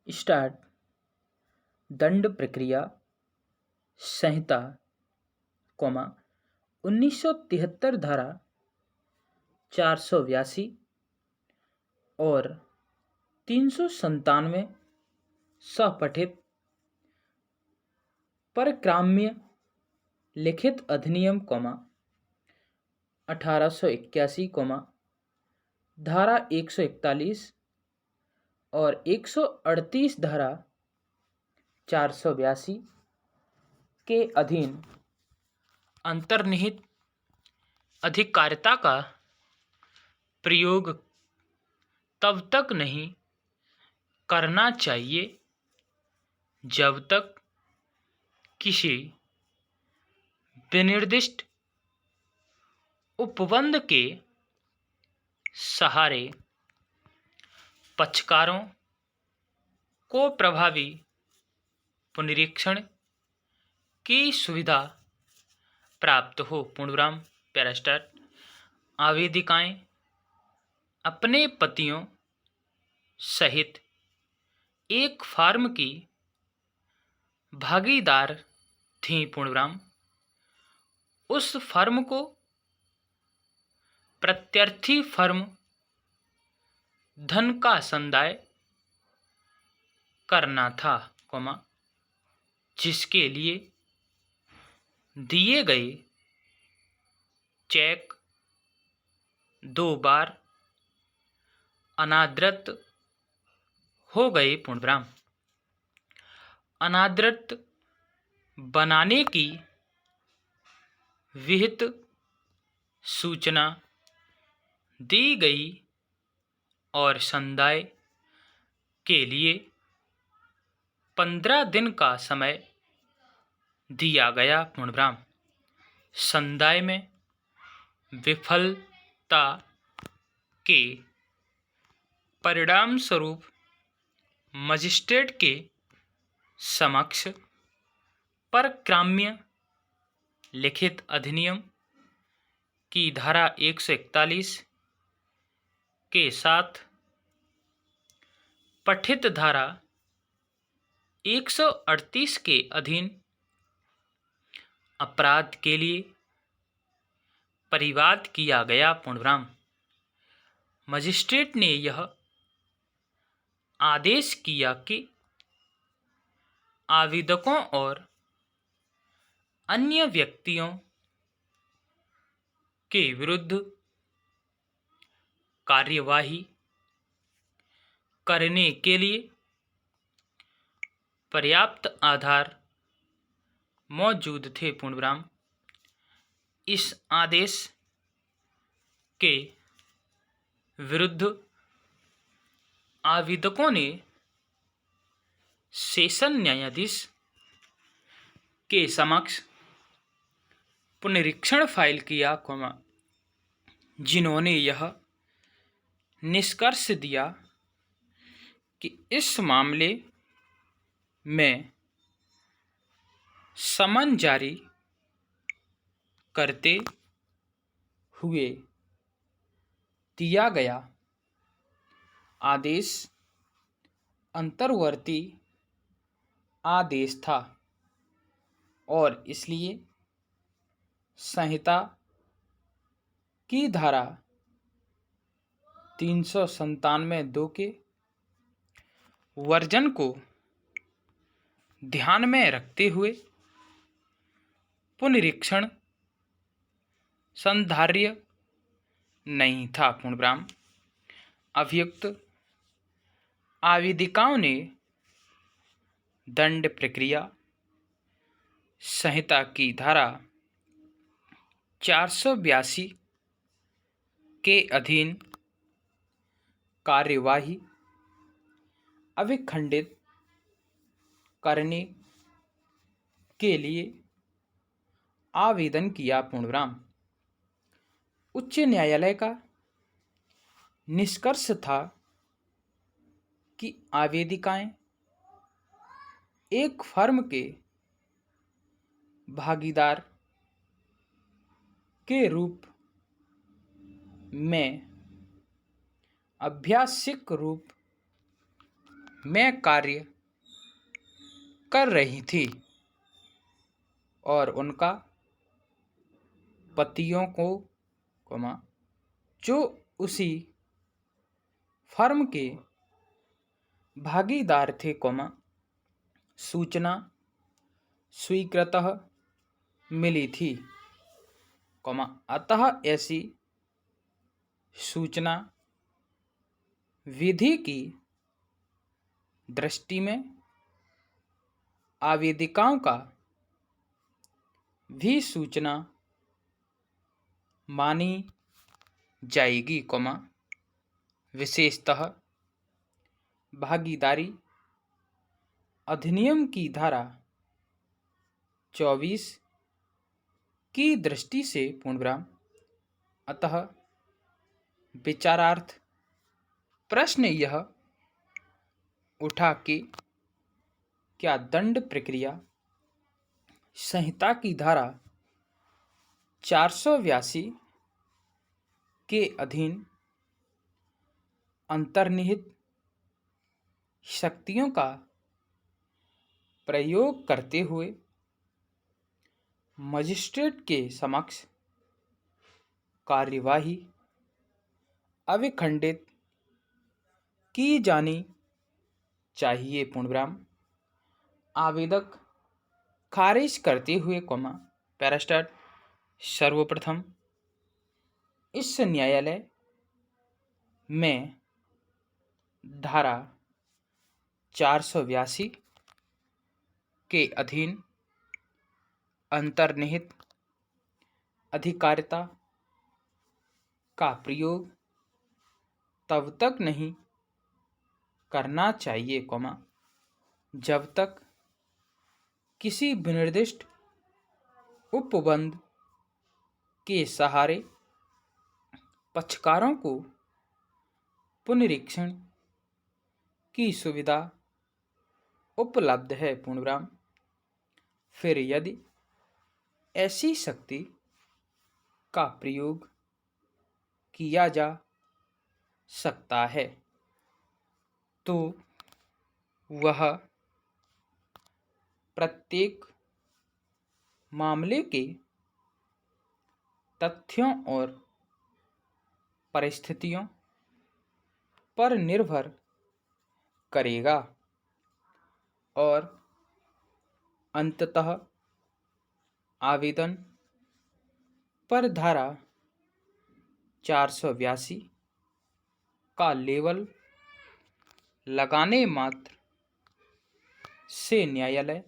Start. दंड प्रक्रिया संहिता, 1973 धारा 482 और 397 सपठित परक्राम्य लिखित अधिनियम, 1881, धारा 141 और 138 धारा 482 के अधीन अंतर्निहित अधिकारिता का प्रयोग तब तक नहीं करना चाहिए जब तक किसी विनिर्दिष्ट उपबंध के सहारे पक्षकारों को प्रभावी पुनरीक्षण की सुविधा प्राप्त हो। पूर्णविराम। पैरास्टार्ट। आवेदिकाएं अपने पतियों सहित एक फर्म की भागीदार थीं। पूर्णविराम। उस फर्म को प्रत्यर्थी फर्म धन का संदाय करना था, जिसके लिए दिए गए चेक 2 बार अनादृत हो गए। पूर्णविराम। अनादृत बनाने की विहित सूचना दी गई और संदाय के लिए 15 दिन का समय दिया गया। पूर्णविराम। संदाय में विफलता के परिणाम स्वरूप मजिस्ट्रेट के समक्ष परक्राम्य लिखित अधिनियम की धारा 141 के साथ पठित धारा 138 के अधीन अपराध के लिए परिवाद किया गया। पूर्णविराम। मजिस्ट्रेट ने यह आदेश किया कि आवेदकों और अन्य व्यक्तियों के विरुद्ध कार्यवाही करने के लिए पर्याप्त आधार मौजूद थे। पूर्णविराम। इस आदेश के विरुद्ध आवेदकों ने सेशन न्यायाधीश के समक्ष पुनरीक्षण फाइल किया, जिन्होंने यह निष्कर्ष दिया कि इस मामले में समन जारी करते हुए दिया गया आदेश अंतर्वर्ती आदेश था और इसलिए संहिता की धारा 397(2) के वर्जन को ध्यान में रखते हुए पुनरीक्षण संधार्य नहीं था। पूर्णविराम। अभियुक्त आवेदिकाओं ने दंड प्रक्रिया संहिता की धारा 482 के अधीन कार्यवाही अभिखंडित करने के लिए आवेदन किया। पूर्णविराम। उच्च न्यायालय का निष्कर्ष था कि आवेदिकाएं एक फर्म के भागीदार के रूप में अभ्यासिक रूप में कार्य कर रही थी और उनका पतियों को, जो उसी फर्म के भागीदार थे, सूचना स्वीकृतः मिली थी, अतः ऐसी सूचना विधि की दृष्टि में आवेदिकाओं का भी सूचना मानी जाएगी, विशेषतः भागीदारी अधिनियम की धारा 24 की दृष्टि से, पूर्णविराम। अतः विचारार्थ प्रश्न यह उठा कि क्या दंड प्रक्रिया संहिता की धारा 482 के अधीन अंतर्निहित शक्तियों का प्रयोग करते हुए मजिस्ट्रेट के समक्ष कार्यवाही अविखंडित की जानी चाहिए, पूर्णविराम। आवेदक खारिज करते हुए, पैरास्टाट सर्वप्रथम इस न्यायालय में धारा 482 के अधीन अंतर्निहित अधिकारिता का प्रयोग तब तक नहीं करना चाहिए, जब तक किसी विनिर्दिष्ट उपबंध के सहारे पक्षकारों को पुनरीक्षण की सुविधा उपलब्ध है, पूर्णविराम। फिर यदि ऐसी शक्ति का प्रयोग किया जा सकता है तो वह प्रत्येक मामले के तथ्यों और परिस्थितियों पर निर्भर करेगा और अंततः आवेदन पर धारा 482 का लेबल लगाने मात्र से न्यायालय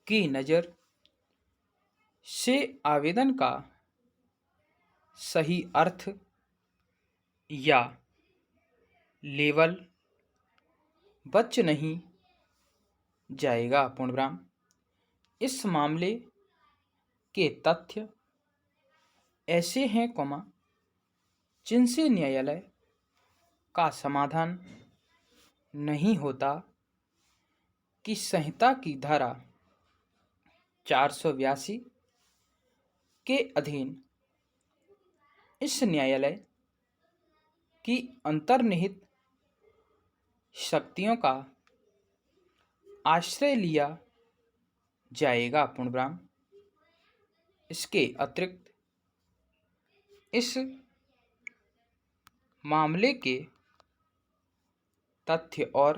की नज़र से आवेदन का सही अर्थ या लेबल बच नहीं जाएगा, पूर्णविराम। इस मामले के तथ्य ऐसे हैं, जिनसे न्यायालय का समाधान नहीं होता कि संहिता की धारा 482 के अधीन इस न्यायालय की अंतर्निहित शक्तियों का आश्रय लिया जाएगा, पूर्णविराम। इसके अतिरिक्त इस मामले के तथ्य और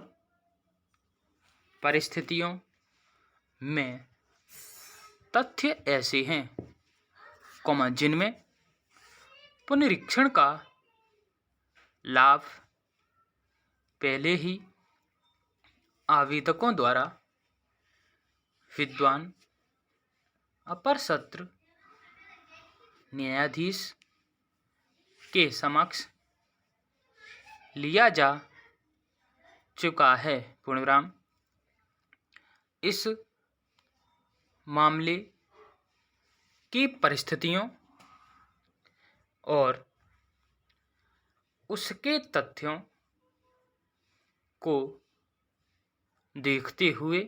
परिस्थितियों में तथ्य ऐसे हैं, जिनमें पुनरीक्षण का लाभ पहले ही आवेदकों द्वारा विद्वान अपर सत्र न्यायाधीश के समक्ष लिया जा चुका है, पूर्णविराम। इस मामले की परिस्थितियों और उसके तथ्यों को देखते हुए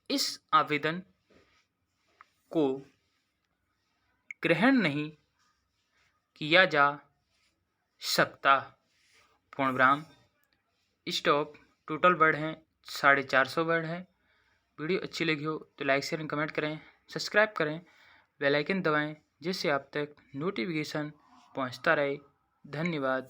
इस आवेदन को ग्रहण नहीं किया जा सकता, पूर्णविराम। स्टॉप टोटल वर्ड हैं 450 वर्ड हैं। वीडियो अच्छी लगी हो तो लाइक शेयर एंड कमेंट करें, सब्सक्राइब करें, बेल आइकन दबाएं जिससे आप तक नोटिफिकेशन पहुंचता रहे। धन्यवाद।